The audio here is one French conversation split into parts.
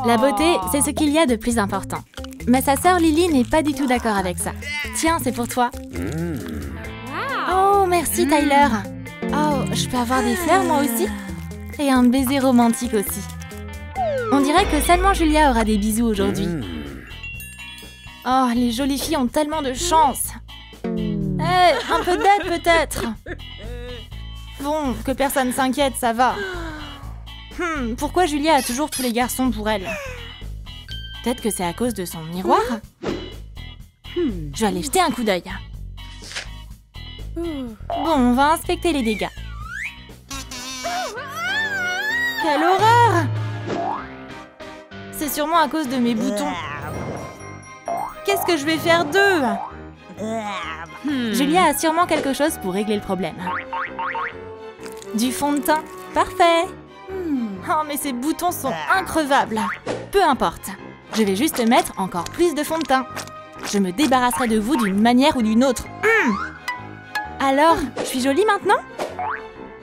La beauté, c'est ce qu'il y a de plus important. Mais sa sœur Lily n'est pas du tout d'accord avec ça. Tiens, c'est pour toi. Oh, merci Tyler. Oh, je peux avoir des fleurs moi aussi? Et un baiser romantique aussi. On dirait que seulement Julia aura des bisous aujourd'hui. Oh, les jolies filles ont tellement de chance. Hé, un peu d'aide peut-être. Bon, que personne s'inquiète, ça va. Pourquoi Julia a toujours tous les garçons pour elle? Peut-être que c'est à cause de son miroir? Je vais aller jeter un coup d'œil. Bon, on va inspecter les dégâts. Quelle horreur! C'est sûrement à cause de mes boutons. Qu'est-ce que je vais faire d'eux? Julia a sûrement quelque chose pour régler le problème. Du fond de teint. Parfait! Oh, mais ces boutons sont increvables. Peu importe. Je vais juste mettre encore plus de fond de teint. Je me débarrasserai de vous d'une manière ou d'une autre. Alors, je suis jolie maintenant?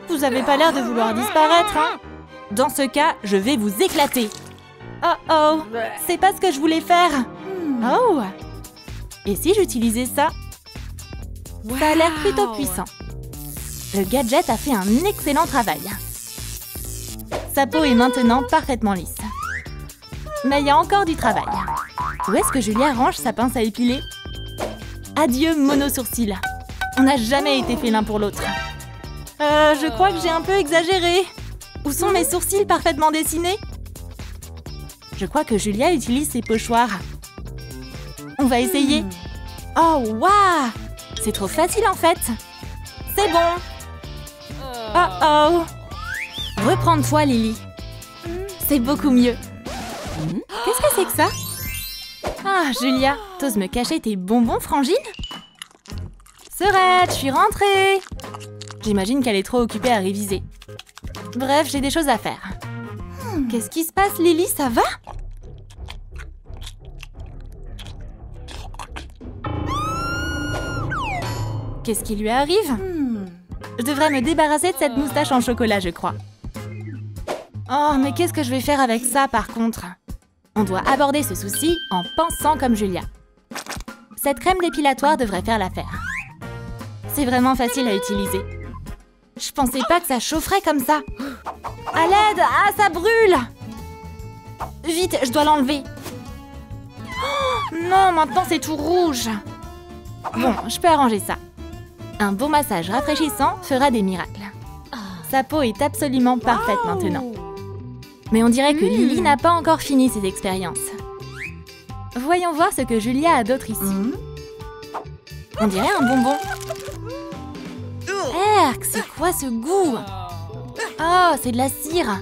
Vous avez pas l'air de vouloir disparaître, hein? Dans ce cas, je vais vous éclater. Oh oh, c'est pas ce que je voulais faire. Oh! Et si j'utilisais ça? Ça a l'air plutôt puissant. Le gadget a fait un excellent travail. Sa peau est maintenant parfaitement lisse. Mais il y a encore du travail. Où est-ce que Julia range sa pince à épiler? Adieu, mono-sourcils. On n'a jamais été fait l'un pour l'autre. Je crois que j'ai un peu exagéré. Où sont mes sourcils parfaitement dessinés? Je crois que Julia utilise ses pochoirs. On va essayer. Oh, waouh! C'est trop facile en fait. C'est bon. Oh oh. Reprends-toi, Lily. C'est beaucoup mieux. Qu'est-ce que c'est que ça? Ah, Julia, t'oses me cacher tes bonbons, Frangine? Serette, je suis rentrée. J'imagine qu'elle est trop occupée à réviser. Bref, j'ai des choses à faire. Qu'est-ce qui se passe, Lily? Ça va? Qu'est-ce qui lui arrive? Je devrais me débarrasser de cette moustache en chocolat, je crois. Oh, mais qu'est-ce que je vais faire avec ça, par contre? On doit aborder ce souci en pensant comme Julia. Cette crème dépilatoire devrait faire l'affaire. C'est vraiment facile à utiliser. Je pensais pas que ça chaufferait comme ça. À l'aide! Ah, ça brûle! Vite, je dois l'enlever. Oh, non, maintenant c'est tout rouge. Bon, je peux arranger ça. Un bon massage rafraîchissant fera des miracles. Sa peau est absolument parfaite maintenant. Mais on dirait que Lily n'a pas encore fini ses expériences. Voyons voir ce que Julia a d'autre ici. On dirait un bonbon. Erk, c'est quoi ce goût? Oh, c'est de la cire.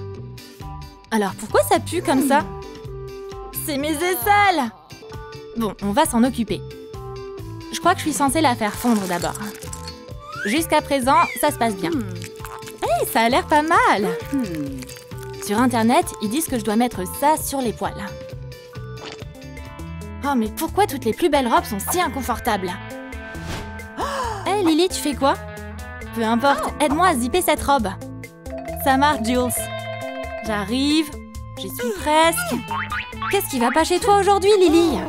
Alors pourquoi ça pue comme ça? C'est mes aisselles. Bon, on va s'en occuper. Je crois que je suis censée la faire fondre d'abord. Jusqu'à présent, ça se passe bien. Hey, ça a l'air pas mal. Sur internet, ils disent que je dois mettre ça sur les poils. Oh, mais pourquoi toutes les plus belles robes sont si inconfortables? Hey, Lily, tu fais quoi? Peu importe, aide-moi à zipper cette robe. Ça marche, Jules. J'arrive. J'y suis presque. Qu'est-ce qui va pas chez toi aujourd'hui, Lily?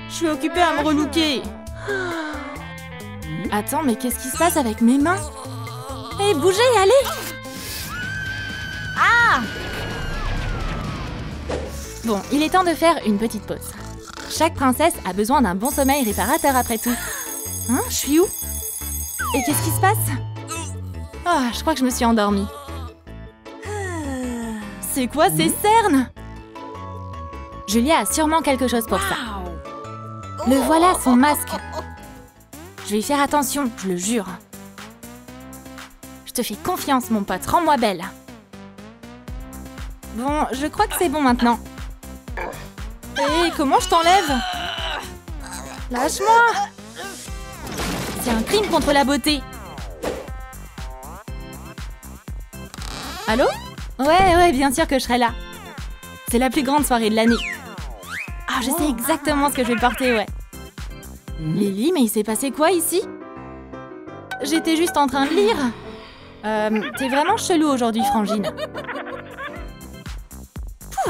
Je suis occupée à me relooker. Attends, mais qu'est-ce qui se passe avec mes mains? Hé, bougez, allez! Ah! Bon, il est temps de faire une petite pause. Chaque princesse a besoin d'un bon sommeil réparateur après tout. Hein? Je suis où? Et qu'est-ce qui se passe? Oh, je crois que je me suis endormie. C'est quoi ces cernes? Julia a sûrement quelque chose pour ça. Le voilà, son masque. Je vais y faire attention, je le jure. Je te fais confiance, mon pote. Rends-moi belle. Bon, je crois que c'est bon maintenant. Hé, comment je t'enlève? Lâche-moi! C'est un crime contre la beauté. Allô? Ouais, bien sûr que je serai là. C'est la plus grande soirée de l'année. Ah, je sais exactement ce que je vais porter, ouais. Lily, mais il s'est passé quoi ici? J'étais juste en train de lire. T'es vraiment chelou aujourd'hui, Frangine.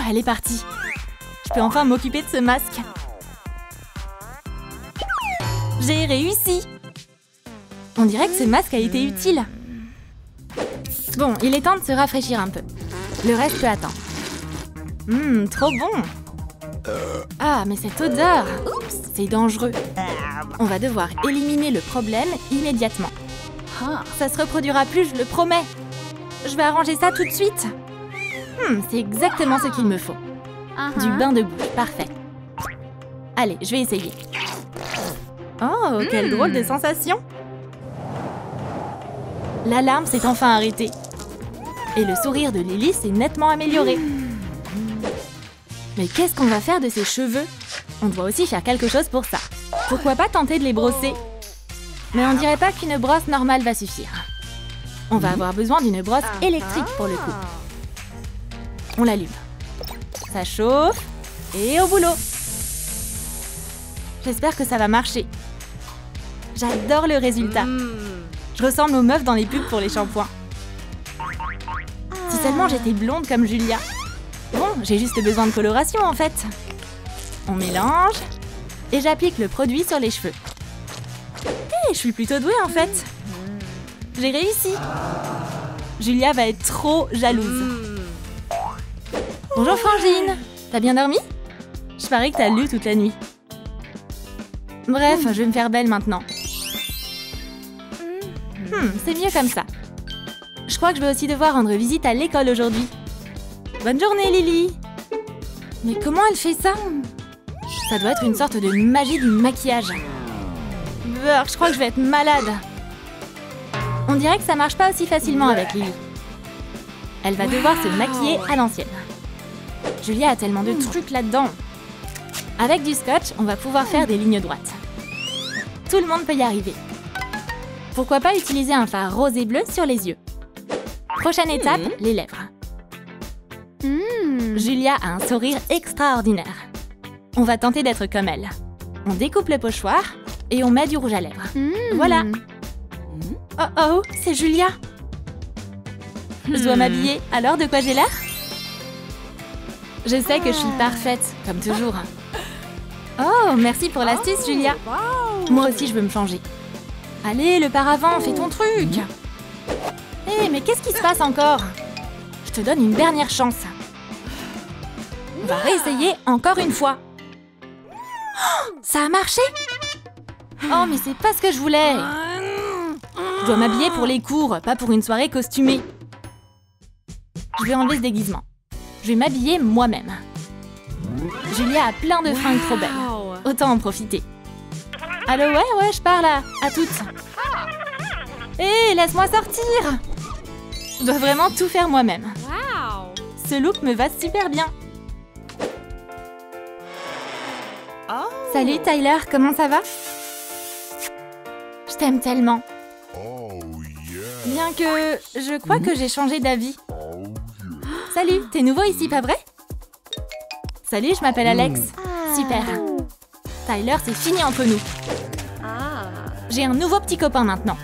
elle est partie. Je peux enfin m'occuper de ce masque. J'ai réussi. On dirait que ce masque a été utile. Bon, il est temps de se rafraîchir un peu. Le reste peut attendre. Trop bon. Ah, mais cette odeur. Oups, c'est dangereux. On va devoir éliminer le problème immédiatement. Ça se reproduira plus, je le promets. Je vais arranger ça tout de suite. C'est exactement ce qu'il me faut. Du bain de bouche, parfait. Allez, je vais essayer. Oh, quelle drôle de sensation. L'alarme s'est enfin arrêtée. Et le sourire de Lily s'est nettement amélioré. Mais qu'est-ce qu'on va faire de ses cheveux? On doit aussi faire quelque chose pour ça. Pourquoi pas tenter de les brosser? Mais on dirait pas qu'une brosse normale va suffire. On va avoir besoin d'une brosse électrique pour le coup. On l'allume. Ça chauffe. Et au boulot. J'espère que ça va marcher. J'adore le résultat. Je ressemble aux meufs dans les pubs pour les shampoings. Si seulement j'étais blonde comme Julia. Bon, j'ai juste besoin de coloration en fait. On mélange. Et j'applique le produit sur les cheveux. Hé, je suis plutôt douée en fait. J'ai réussi. Julia va être trop jalouse. Bonjour Frangine. T'as bien dormi? Je parie que t'as lu toute la nuit. Bref, je vais me faire belle maintenant. C'est mieux comme ça. Je crois que je vais aussi devoir rendre visite à l'école aujourd'hui. Bonne journée, Lily. Mais comment elle fait ça? Ça doit être une sorte de magie du maquillage. Je crois que je vais être malade. On dirait que ça marche pas aussi facilement avec Lily. Elle va devoir se maquiller à l'ancienne. Julia a tellement de trucs là-dedans. Avec du scotch, on va pouvoir faire des lignes droites. Tout le monde peut y arriver. Pourquoi pas utiliser un fard rose et bleu sur les yeux? Prochaine étape, les lèvres. Julia a un sourire extraordinaire. On va tenter d'être comme elle. On découpe le pochoir et on met du rouge à lèvres. Voilà. Oh, c'est Julia. Je dois m'habiller, alors de quoi j'ai l'air? Je sais que je suis parfaite, comme toujours. Oh, merci pour l'astuce, Julia. Moi aussi, je veux me changer. Allez, le paravent, fais ton truc. Hé, mais qu'est-ce qui se passe encore? Je te donne une dernière chance. On va réessayer encore une fois. Oh, ça a marché? Oh, mais c'est pas ce que je voulais. Je dois m'habiller pour les cours, pas pour une soirée costumée. Je vais enlever ce déguisement. Je vais m'habiller moi-même. Julia a plein de fringues trop belles. Autant en profiter. Allô, ouais, je pars là. À toutes. Hé, laisse-moi sortir. Je dois vraiment tout faire moi-même. Ce look me va super bien. Salut Tyler, comment ça va? Je t'aime tellement. Bien que je crois que j'ai changé d'avis. Salut, t'es nouveau ici, pas vrai? Salut, je m'appelle Alex. Super. Tyler, c'est fini entre nous. J'ai un nouveau petit copain maintenant.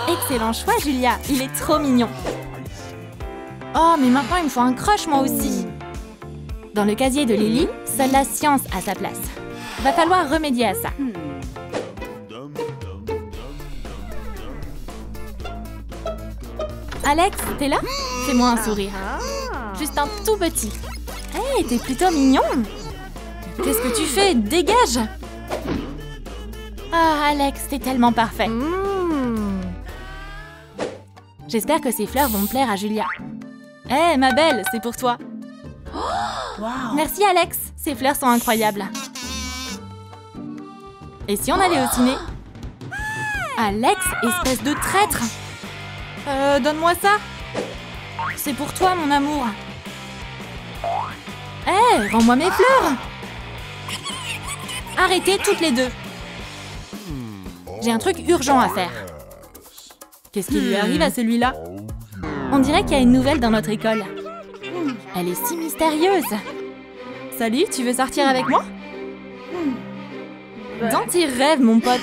Excellent choix, Julia. Il est trop mignon. Oh, mais maintenant, il me faut un crush, moi aussi. Dans le casier de Lily, seule la science a sa place. Va falloir remédier à ça. Alex, t'es là? Fais-moi un sourire. Juste un tout petit. Hé, t'es plutôt mignon. Qu'est-ce que tu fais? Dégage! Ah, Alex, t'es tellement parfait. J'espère que ces fleurs vont plaire à Julia. Hé, ma belle, c'est pour toi. Merci, Alex. Ces fleurs sont incroyables. Et si on allait au ciné? Alex, espèce de traître! Donne-moi ça. C'est pour toi, mon amour. Hé, rends-moi mes fleurs. Arrêtez toutes les deux. J'ai un truc urgent à faire. Qu'est-ce qui lui arrive à celui-là? On dirait qu'il y a une nouvelle dans notre école. Elle est si mystérieuse. Salut, tu veux sortir avec moi? Dans tes rêves, mon pote.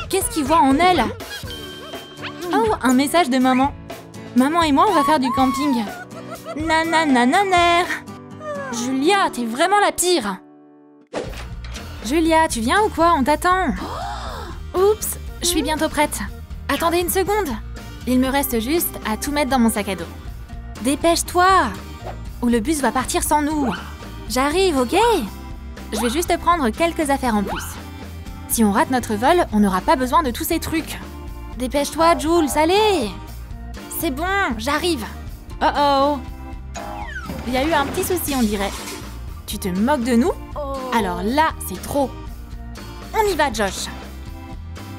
Qu'est-ce qu'il voit en elle? Oh, un message de maman. Maman et moi, on va faire du camping. Nananananer. Julia, t'es vraiment la pire. Julia, tu viens ou quoi? On t'attend. Oups, je suis bientôt prête. Attendez une seconde. Il me reste juste à tout mettre dans mon sac à dos. Dépêche-toi, ou le bus va partir sans nous. J'arrive, ok? Je vais juste prendre quelques affaires en plus. Si on rate notre vol, on n'aura pas besoin de tous ces trucs. Dépêche-toi, Jules, allez! C'est bon, j'arrive. Oh oh! Il y a eu un petit souci, on dirait. Tu te moques de nous? Alors là, c'est trop. On y va, Josh.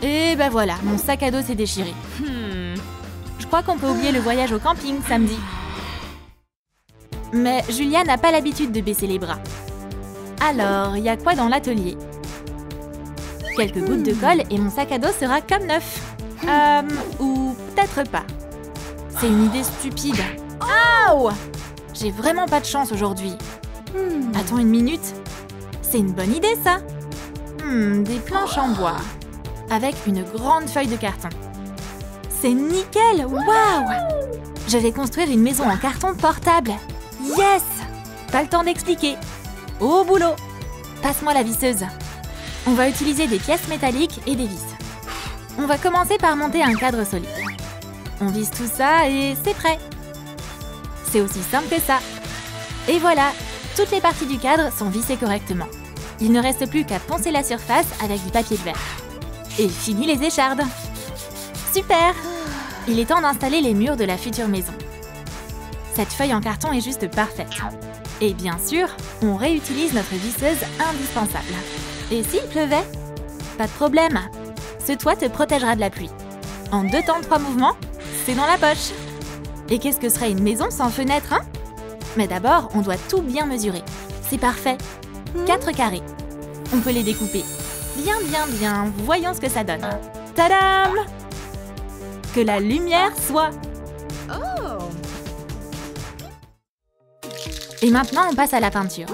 Et ben voilà, mon sac à dos s'est déchiré. Je crois qu'on peut oublier le voyage au camping samedi. Mais Julia n'a pas l'habitude de baisser les bras. Alors, il y a quoi dans l'atelier? Quelques gouttes de colle et mon sac à dos sera comme neuf. Ou peut-être pas. C'est une idée stupide. Aouh! J'ai vraiment pas de chance aujourd'hui. Attends une minute. C'est une bonne idée, ça. Des planches en bois. Avec une grande feuille de carton. C'est nickel! Waouh! Je vais construire une maison en carton portable. Yes! Pas le temps d'expliquer. Au boulot! Passe-moi la visseuse. On va utiliser des pièces métalliques et des vis. On va commencer par monter un cadre solide. On visse tout ça et c'est prêt. C'est aussi simple que ça. Et voilà, toutes les parties du cadre sont vissées correctement. Il ne reste plus qu'à poncer la surface avec du papier de verre. Et fini les échardes. Super! Il est temps d'installer les murs de la future maison. Cette feuille en carton est juste parfaite. Et bien sûr, on réutilise notre visseuse indispensable. Et s'il pleuvait? Pas de problème. Ce toit te protégera de la pluie. En 2 temps 3 mouvements, c'est dans la poche. Et qu'est-ce que serait une maison sans fenêtre, hein? Mais d'abord, on doit tout bien mesurer. C'est parfait. 4 carrés. On peut les découper. Bien, bien, bien. Voyons ce que ça donne. Tadam! Que la lumière soit. Et maintenant, on passe à la peinture.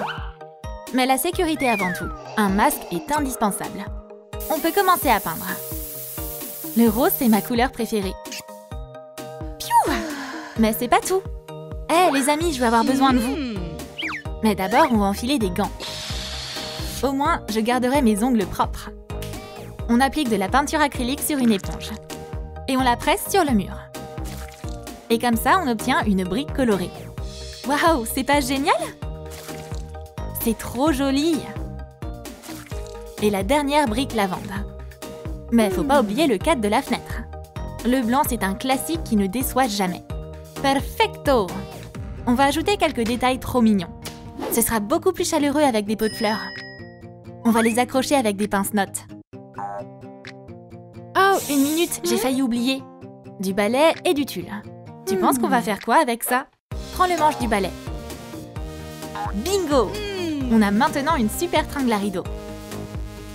Mais la sécurité avant tout. Un masque est indispensable. On peut commencer à peindre. Le rose, c'est ma couleur préférée. Piou! Mais c'est pas tout. Hé, les amis, je vais avoir besoin de vous. Mais d'abord, on va enfiler des gants. Au moins, je garderai mes ongles propres. On applique de la peinture acrylique sur une éponge. Et on la presse sur le mur. Et comme ça, on obtient une brique colorée. Waouh, c'est pas génial? C'est trop joli! Et la dernière brique lavande. Mais faut pas oublier le cadre de la fenêtre. Le blanc, c'est un classique qui ne déçoit jamais. Perfecto! On va ajouter quelques détails trop mignons. Ce sera beaucoup plus chaleureux avec des pots de fleurs. On va les accrocher avec des pince-notes. Oh, une minute, j'ai failli oublier. Du balai et du tulle. Tu penses qu'on va faire quoi avec ça? Prends le manche du balai. Bingo! On a maintenant une super tringle à rideaux.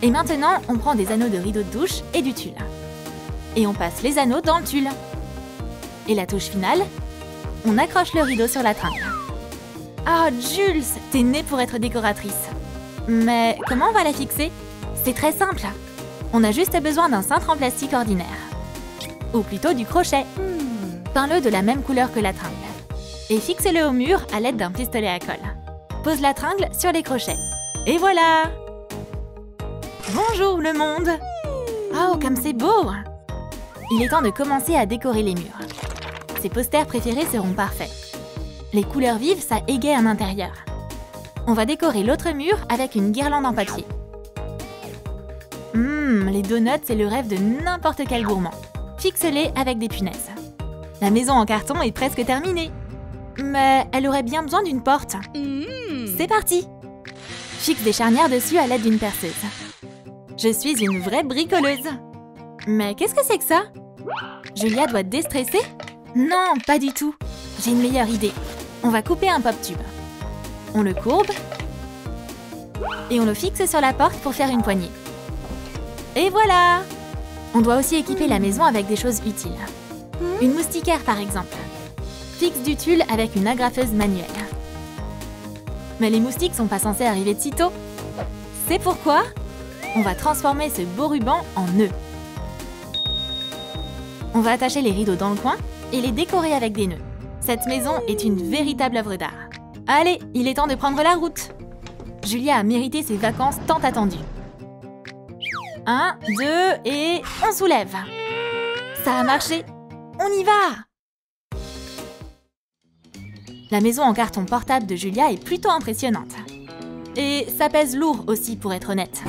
Et maintenant, on prend des anneaux de rideaux de douche et du tulle. Et on passe les anneaux dans le tulle. Et la touche finale, on accroche le rideau sur la tringle. Ah, Jules, t'es née pour être décoratrice. Mais comment on va la fixer? C'est très simple. On a juste besoin d'un cintre en plastique ordinaire. Ou plutôt du crochet. Peins-le de la même couleur que la tringle. Et fixe-le au mur à l'aide d'un pistolet à colle. Pose la tringle sur les crochets. Et voilà! Bonjour le monde! Oh, comme c'est beau! Il est temps de commencer à décorer les murs. Ses posters préférés seront parfaits. Les couleurs vives, ça égaye un intérieur. On va décorer l'autre mur avec une guirlande en papier. Les donuts, c'est le rêve de n'importe quel gourmand. Fixe-les avec des punaises. La maison en carton est presque terminée. Mais elle aurait bien besoin d'une porte. C'est parti! Fixe des charnières dessus à l'aide d'une perceuse. Je suis une vraie bricoleuse. Mais qu'est-ce que c'est que ça? Julia doit déstresser? Non, pas du tout. J'ai une meilleure idée. On va couper un pop-tube. On le courbe. Et on le fixe sur la porte pour faire une poignée. Et voilà! On doit aussi équiper la maison avec des choses utiles. Une moustiquaire, par exemple. Fixe du tulle avec une agrafeuse manuelle. Mais les moustiques sont pas censés arriver de sitôt. C'est pourquoi on va transformer ce beau ruban en nœud. On va attacher les rideaux dans le coin et les décorer avec des nœuds. Cette maison est une véritable œuvre d'art. Allez, il est temps de prendre la route. Julia a mérité ses vacances tant attendues. 1, 2 et on soulève. Ça a marché. On y va! La maison en carton portable de Julia est plutôt impressionnante. Et ça pèse lourd aussi, pour être honnête.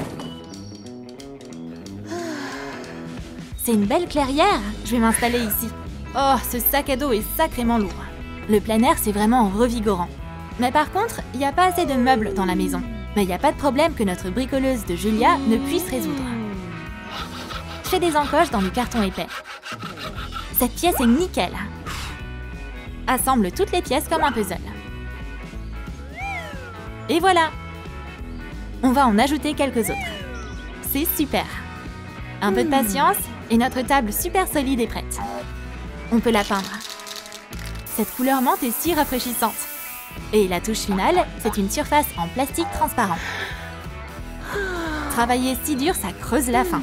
C'est une belle clairière. Je vais m'installer ici. Oh, ce sac à dos est sacrément lourd. Le plein air, c'est vraiment revigorant. Mais par contre, il n'y a pas assez de meubles dans la maison. Mais il n'y a pas de problème que notre bricoleuse de Julia ne puisse résoudre. Je fais des encoches dans du carton épais. Cette pièce est nickel. Assemble toutes les pièces comme un puzzle. Et voilà! On va en ajouter quelques autres. C'est super! Un peu de patience et notre table super solide est prête. On peut la peindre. Cette couleur menthe est si rafraîchissante. Et la touche finale, c'est une surface en plastique transparent. Travailler si dur, ça creuse la faim.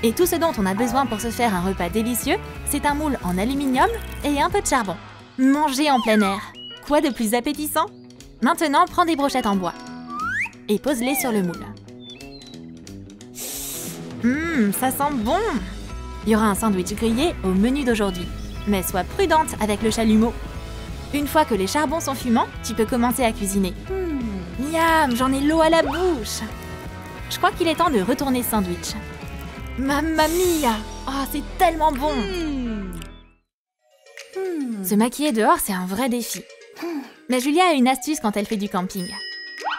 Et tout ce dont on a besoin pour se faire un repas délicieux, c'est un moule en aluminium et un peu de charbon. Manger en plein air. Quoi de plus appétissant? Maintenant, prends des brochettes en bois. Et pose-les sur le moule. Ça sent bon! Il y aura un sandwich grillé au menu d'aujourd'hui. Mais sois prudente avec le chalumeau. Une fois que les charbons sont fumants, tu peux commencer à cuisiner. Miam, j'en ai l'eau à la bouche! Je crois qu'il est temps de retourner ce sandwich. Mamma mia! Oh, c'est tellement bon! Se maquiller dehors, c'est un vrai défi. Mais Julia a une astuce quand elle fait du camping.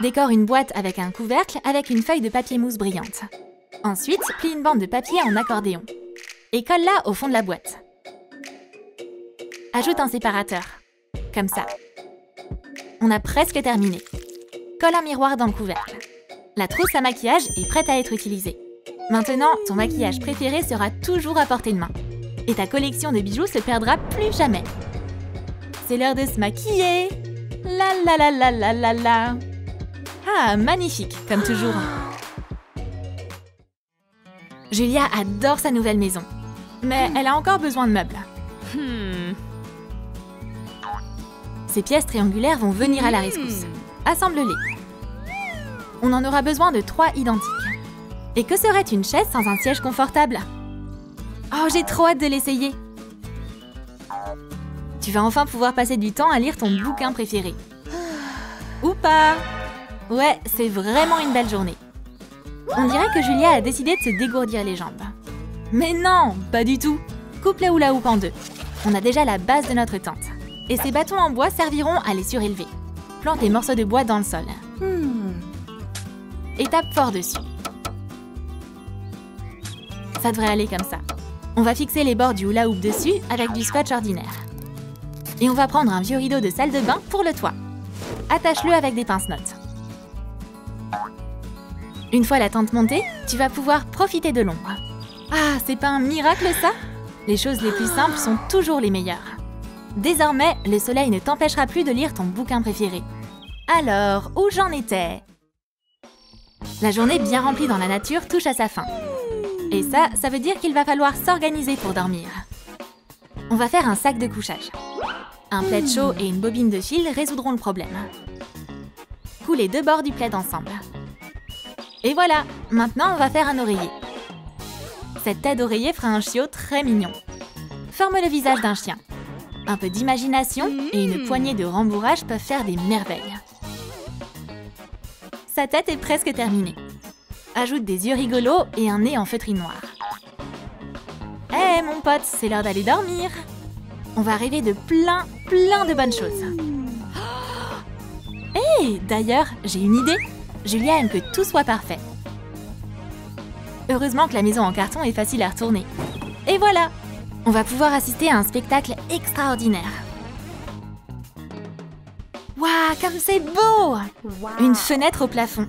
Décore une boîte avec un couvercle avec une feuille de papier mousse brillante. Ensuite, plie une bande de papier en accordéon. Et colle-la au fond de la boîte. Ajoute un séparateur. Comme ça. On a presque terminé. Colle un miroir dans le couvercle. La trousse à maquillage est prête à être utilisée. Maintenant, ton maquillage préféré sera toujours à portée de main. Et ta collection de bijoux se perdra plus jamais. C'est l'heure de se maquiller. La la la la la la la. Ah, magnifique, comme toujours. Julia adore sa nouvelle maison. Mais elle a encore besoin de meubles. Ces pièces triangulaires vont venir à la rescousse. Assemble-les. On en aura besoin de 3 identiques. Et que serait une chaise sans un siège confortable? Oh, j'ai trop hâte de l'essayer. Tu vas enfin pouvoir passer du temps à lire ton bouquin préféré. Ou pas. Ouais, c'est vraiment une belle journée. On dirait que Julia a décidé de se dégourdir les jambes. Mais non, pas du tout. Coupe le hula hoop en deux. On a déjà la base de notre tente. Et ces bâtons en bois serviront à les surélever. Plante les morceaux de bois dans le sol. Et tape fort dessus. Ça devrait aller comme ça. On va fixer les bords du hula hoop dessus avec du scotch ordinaire. Et on va prendre un vieux rideau de salle de bain pour le toit. Attache-le avec des pince-notes. Une fois la tente montée, tu vas pouvoir profiter de l'ombre. Ah, c'est pas un miracle ça? Les choses les plus simples sont toujours les meilleures. Désormais, le soleil ne t'empêchera plus de lire ton bouquin préféré. Alors, où j'en étais? La journée bien remplie dans la nature touche à sa fin. Et ça veut dire qu'il va falloir s'organiser pour dormir. On va faire un sac de couchage. Un plaid chaud et une bobine de fil résoudront le problème. Coule les 2 bords du plaid ensemble. Et voilà, maintenant on va faire un oreiller. Cette tête d'oreiller fera un chiot très mignon. Forme le visage d'un chien. Un peu d'imagination et une poignée de rembourrage peuvent faire des merveilles. Sa tête est presque terminée. Ajoute des yeux rigolos et un nez en feutrine noire. Hé mon pote, c'est l'heure d'aller dormir. On va rêver de plein de bonnes choses. Hé, d'ailleurs, j'ai une idée. Julia aime que tout soit parfait. Heureusement que la maison en carton est facile à retourner. Et voilà! On va pouvoir assister à un spectacle extraordinaire. Waouh, comme c'est beau! Une fenêtre au plafond.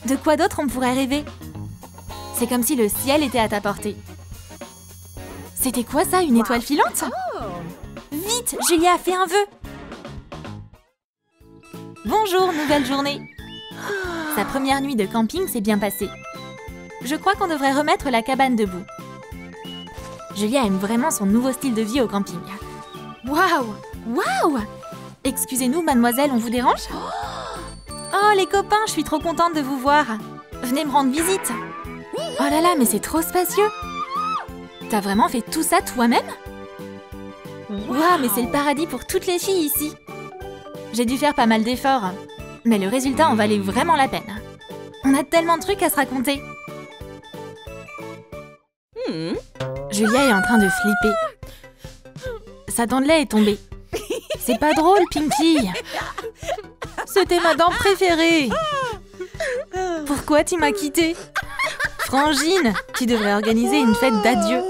De quoi d'autre on pourrait rêver? C'est comme si le ciel était à ta portée. C'était quoi ça, une étoile filante? Vite, Julia, fais un vœu! Bonjour, nouvelle journée! Sa première nuit de camping s'est bien passée. Je crois qu'on devrait remettre la cabane debout. Julia aime vraiment son nouveau style de vie au camping. Waouh! Waouh! Excusez-nous, mademoiselle, on vous dérange? Oh, les copains, je suis trop contente de vous voir. Venez me rendre visite. Oh là là, mais c'est trop spacieux. T'as vraiment fait tout ça toi-même? Waouh, mais c'est le paradis pour toutes les filles ici. J'ai dû faire pas mal d'efforts, mais le résultat en valait vraiment la peine. On a tellement de trucs à se raconter. Julia est en train de flipper. Sa dent de lait est tombée. C'est pas drôle, Pinky. C'était ma dent préférée. Pourquoi tu m'as quittée? Frangine, tu devrais organiser une fête d'adieu.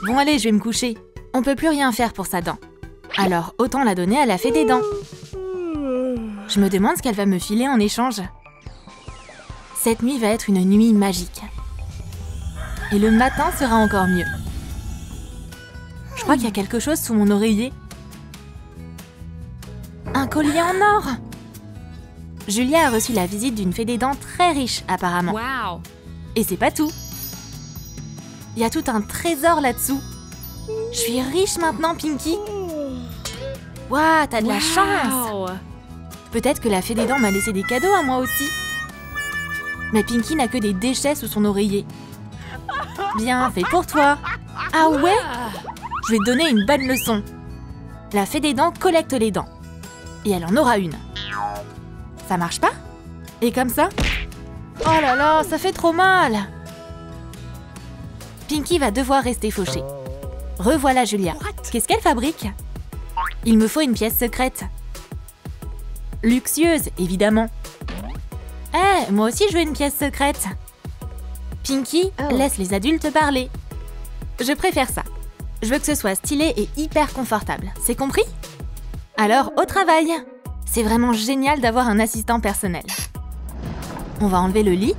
Bon allez, je vais me coucher. On peut plus rien faire pour sa dent. Alors autant la donner à la fée des dents. Je me demande ce qu'elle va me filer en échange. Cette nuit va être une nuit magique. Et le matin sera encore mieux. Je crois qu'il y a quelque chose sous mon oreiller. Un collier en or! Julia a reçu la visite d'une fée des dents très riche, apparemment. Wow. Et c'est pas tout. Il y a tout un trésor là-dessous. Je suis riche maintenant, Pinky. Waouh, t'as de la chance! Peut-être que la fée des dents m'a laissé des cadeaux à moi aussi. Mais Pinky n'a que des déchets sous son oreiller. Bien, fait pour toi. Ah ouais? Je vais te donner une bonne leçon. La fée des dents collecte les dents. Et elle en aura une. Ça marche pas? Et comme ça? Oh là là, ça fait trop mal! Pinky va devoir rester fauchée. Revoilà Julia. Qu'est-ce qu'elle fabrique? Il me faut une pièce secrète. Luxueuse, évidemment. Eh, moi aussi je veux une pièce secrète. Pinky, laisse les adultes parler. Je préfère ça. Je veux que ce soit stylé et hyper confortable. C'est compris? Alors, au travail! C'est vraiment génial d'avoir un assistant personnel. On va enlever le lit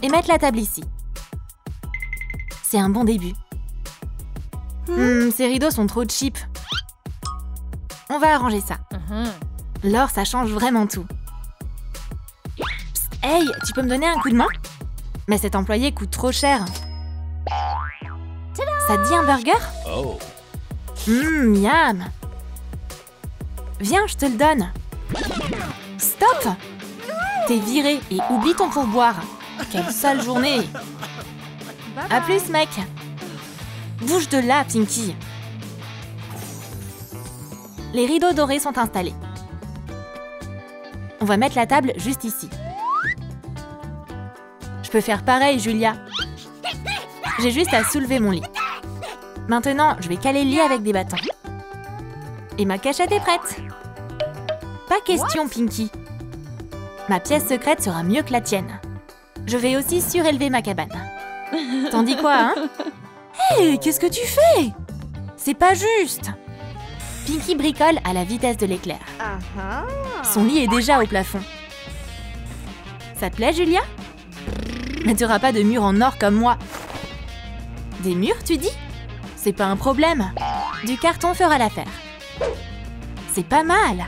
et mettre la table ici. C'est un bon début. Ces rideaux sont trop cheap. On va arranger ça. L'or, ça change vraiment tout. Psst, hey, tu peux me donner un coup de main? Mais cet employé coûte trop cher. Ça te dit un burger? Oh. Miam! Viens, je te le donne. Stop! T'es viré et oublie ton pourboire. Quelle sale journée! À plus, mec! Bouge de là, Pinky! Les rideaux dorés sont installés. On va mettre la table juste ici. Je peux faire pareil, Julia. J'ai juste à soulever mon lit. Maintenant, je vais caler le lit avec des bâtons. Et ma cachette est prête. Pas question, Pinky. Ma pièce secrète sera mieux que la tienne. Je vais aussi surélever ma cabane. T'en dis quoi, hein? Hé, qu'est-ce que tu fais? C'est pas juste. Pinky bricole à la vitesse de l'éclair. Son lit est déjà au plafond. Ça te plaît, Julia? Mais tu n'auras pas de mur en or comme moi. Des murs, tu dis? C'est pas un problème. Du carton fera l'affaire. C'est pas mal.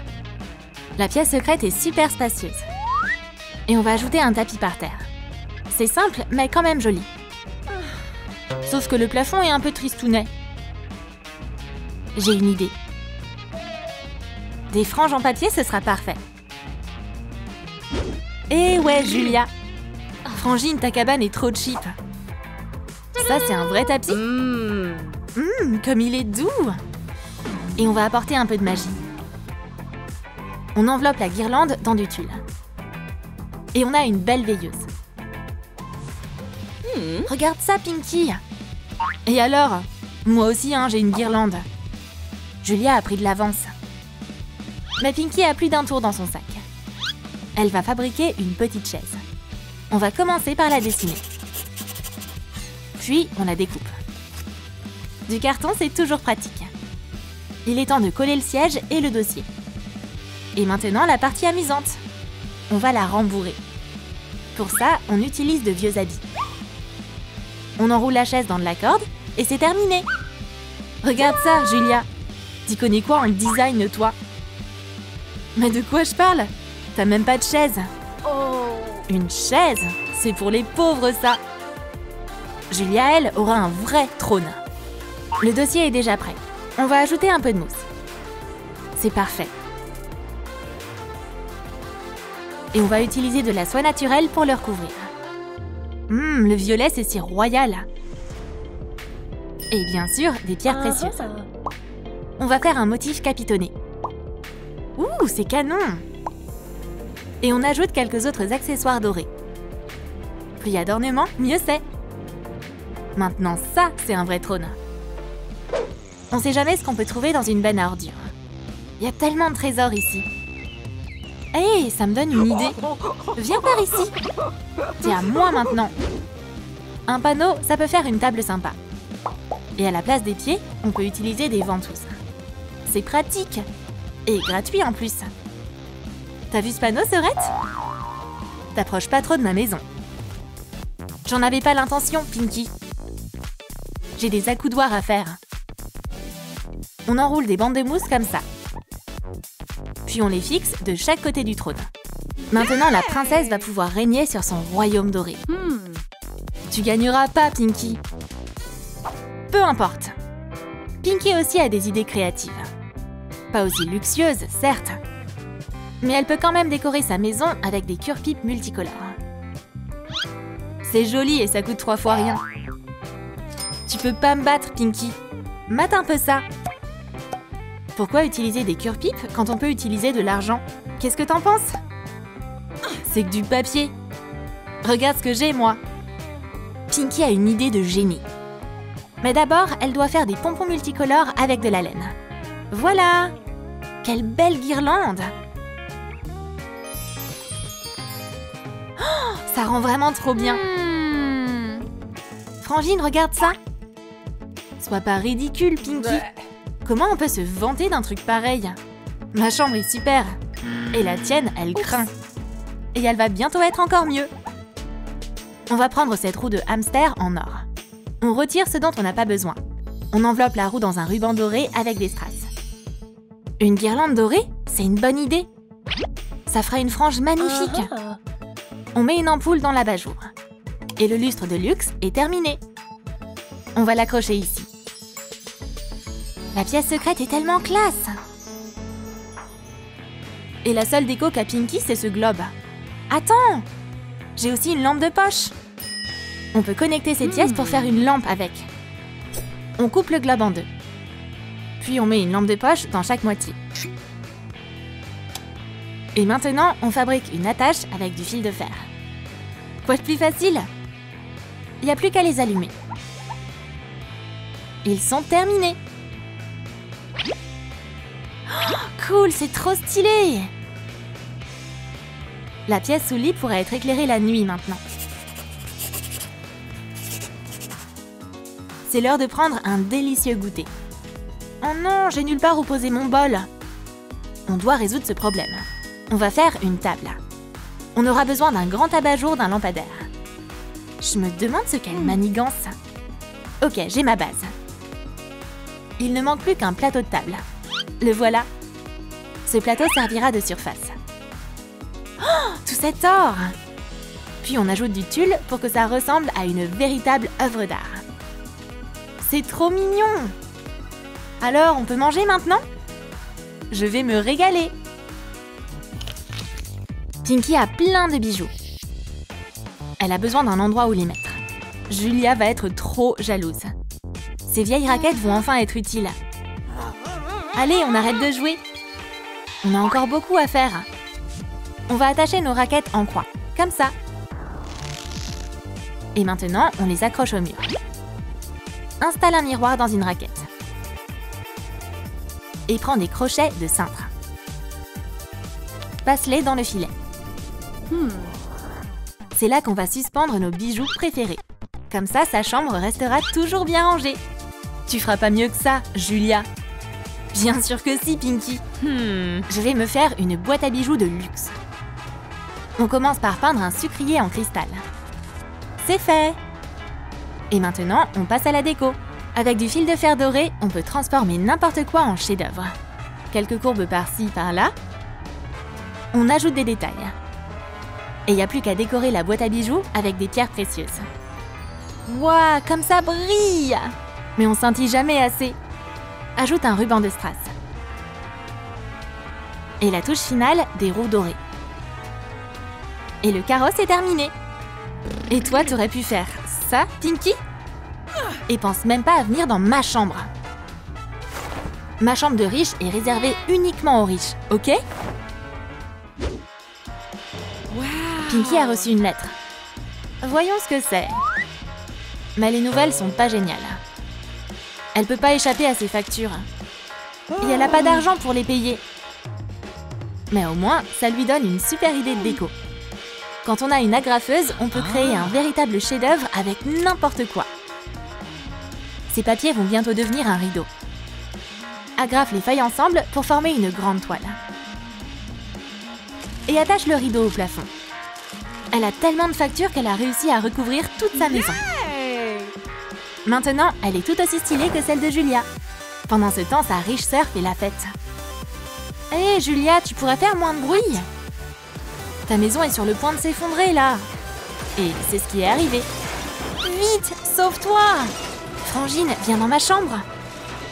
La pièce secrète est super spacieuse. Et on va ajouter un tapis par terre. C'est simple, mais quand même joli. Sauf que le plafond est un peu tristounet. J'ai une idée. Des franges en papier, ce sera parfait. Eh ouais, Julia. Frangine, ta cabane est trop cheap. Ça, c'est un vrai tapis. Comme il est doux. Et on va apporter un peu de magie. On enveloppe la guirlande dans du tulle. Et on a une belle veilleuse. Regarde ça, Pinky. Et alors? Moi aussi, hein, j'ai une guirlande. Julia a pris de l'avance. Mais Pinky a plus d'un tour dans son sac. Elle va fabriquer une petite chaise. On va commencer par la dessiner. Puis, on la découpe. Du carton, c'est toujours pratique. Il est temps de coller le siège et le dossier. Et maintenant, la partie amusante. On va la rembourrer. Pour ça, on utilise de vieux habits. On enroule la chaise dans de la corde et c'est terminé. Regarde ça, Julia. Tu connais quoi en design, toi? Mais de quoi je parle? T'as même pas de chaise. Une chaise? C'est pour les pauvres, ça. Julia, elle, aura un vrai trône. Le dossier est déjà prêt. On va ajouter un peu de mousse. C'est parfait. Et on va utiliser de la soie naturelle pour le recouvrir. Le violet, c'est si royal. Et bien sûr, des pierres précieuses. On va faire un motif capitonné. Ouh, c'est canon! Et on ajoute quelques autres accessoires dorés. Plus il y a d'ornements, mieux c'est. Maintenant, ça, c'est un vrai trône. On sait jamais ce qu'on peut trouver dans une benne à ordures. Il y a tellement de trésors ici. Hé, ça me donne une idée. Viens par ici. C'est à moi maintenant. Un panneau, ça peut faire une table sympa. Et à la place des pieds, on peut utiliser des ventouses. C'est pratique. Et gratuit en plus. T'as vu ce panneau, Serette? T'approches pas trop de ma maison. J'en avais pas l'intention, Pinky. J'ai des accoudoirs à faire. On enroule des bandes de mousse comme ça. Puis on les fixe de chaque côté du trône. Maintenant, la princesse va pouvoir régner sur son royaume doré. Tu gagneras pas, Pinky. Peu importe. Pinky aussi a des idées créatives. Pas aussi luxueuses, certes. Mais elle peut quand même décorer sa maison avec des cure-pipes multicolores. C'est joli et ça coûte 3 fois rien. Tu peux pas me battre, Pinky. Mate un peu ça. Pourquoi utiliser des cure-pipes quand on peut utiliser de l'argent? Qu'est-ce que t'en penses? C'est que du papier. Regarde ce que j'ai, moi. Pinky a une idée de génie. Mais d'abord, elle doit faire des pompons multicolores avec de la laine. Voilà! Quelle belle guirlande! Oh, ça rend vraiment trop bien. Frangine, regarde ça. Sois pas ridicule, Pinky. Comment on peut se vanter d'un truc pareil? Ma chambre est super. Et la tienne, elle craint. Et elle va bientôt être encore mieux. On va prendre cette roue de hamster en or. On retire ce dont on n'a pas besoin. On enveloppe la roue dans un ruban doré avec des strass. Une guirlande dorée, c'est une bonne idée. Ça fera une frange magnifique. On met une ampoule dans l'abat-jour. Et le lustre de luxe est terminé. On va l'accrocher ici. La pièce secrète est tellement classe. Et la seule déco qu'a Pinky, c'est ce globe. Attends! J'ai aussi une lampe de poche. On peut connecter ces pièces pour faire une lampe avec. On coupe le globe en deux. Puis on met une lampe de poche dans chaque moitié. Et maintenant, on fabrique une attache avec du fil de fer. Quoi de plus facile? Il n'y a plus qu'à les allumer. Ils sont terminés. Oh, cool, c'est trop stylé! La pièce sous le lit pourra être éclairée la nuit maintenant. C'est l'heure de prendre un délicieux goûter. Oh non, j'ai nulle part où poser mon bol. On doit résoudre ce problème. On va faire une table. On aura besoin d'un grand abat-jour d'un lampadaire. Je me demande ce qu'elle manigance. Ok, j'ai ma base. Il ne manque plus qu'un plateau de table. Le voilà. Ce plateau servira de surface. Oh, tout cet or! Puis on ajoute du tulle pour que ça ressemble à une véritable œuvre d'art. C'est trop mignon! Alors, on peut manger maintenant? Je vais me régaler! Pinky a plein de bijoux. Elle a besoin d'un endroit où les mettre. Julia va être trop jalouse. Ces vieilles raquettes vont enfin être utiles. Allez, on arrête de jouer. On a encore beaucoup à faire. On va attacher nos raquettes en croix, comme ça. Et maintenant, on les accroche au mur. Installe un miroir dans une raquette. Et prends des crochets de cintre. Passe-les dans le filet. C'est là qu'on va suspendre nos bijoux préférés. Comme ça, sa chambre restera toujours bien rangée. Tu feras pas mieux que ça, Julia. Bien sûr que si, Pinky. Je vais me faire une boîte à bijoux de luxe. On commence par peindre un sucrier en cristal. C'est fait! Et maintenant, on passe à la déco. Avec du fil de fer doré, on peut transformer n'importe quoi en chef-d'œuvre. Quelques courbes par-ci, par-là. On ajoute des détails. Et il n'y a plus qu'à décorer la boîte à bijoux avec des pierres précieuses. Waouh, comme ça brille! Mais on scintille jamais assez. Ajoute un ruban de strass. Et la touche finale, des roues dorées. Et le carrosse est terminé. Et toi, t'aurais pu faire ça, Pinky? Et pense même pas à venir dans ma chambre. Ma chambre de riche est réservée uniquement aux riches, ok? Pinky a reçu une lettre. Voyons ce que c'est. Mais les nouvelles sont pas géniales. Elle peut pas échapper à ses factures. Et elle a pas d'argent pour les payer. Mais au moins, ça lui donne une super idée de déco. Quand on a une agrafeuse, on peut créer un véritable chef-d'œuvre avec n'importe quoi. Ces papiers vont bientôt devenir un rideau. Agrafe les feuilles ensemble pour former une grande toile. Et attache le rideau au plafond. Elle a tellement de factures qu'elle a réussi à recouvrir toute sa maison. Maintenant, elle est tout aussi stylée que celle de Julia. Pendant ce temps, sa riche sœur fait la fête. Hé, Julia, tu pourrais faire moins de bruit? Ta maison est sur le point de s'effondrer, là. Et c'est ce qui est arrivé. Vite, sauve-toi! Frangine, viens dans ma chambre.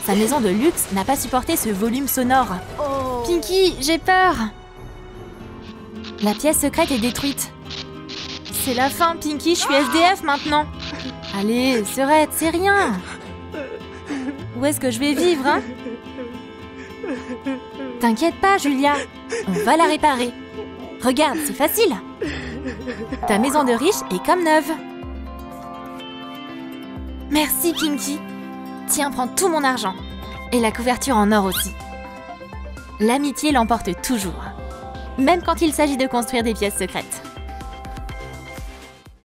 Sa maison de luxe n'a pas supporté ce volume sonore. Oh. Pinky, j'ai peur. La pièce secrète est détruite. C'est la fin, Pinky, je suis SDF maintenant. Allez, Serette, c'est rien. Où est-ce que je vais vivre, hein? T'inquiète pas, Julia. On va la réparer. Regarde, c'est facile. Ta maison de riche est comme neuve. Merci, Pinky. Tiens, prends tout mon argent. Et la couverture en or aussi. L'amitié l'emporte toujours. Même quand il s'agit de construire des pièces secrètes.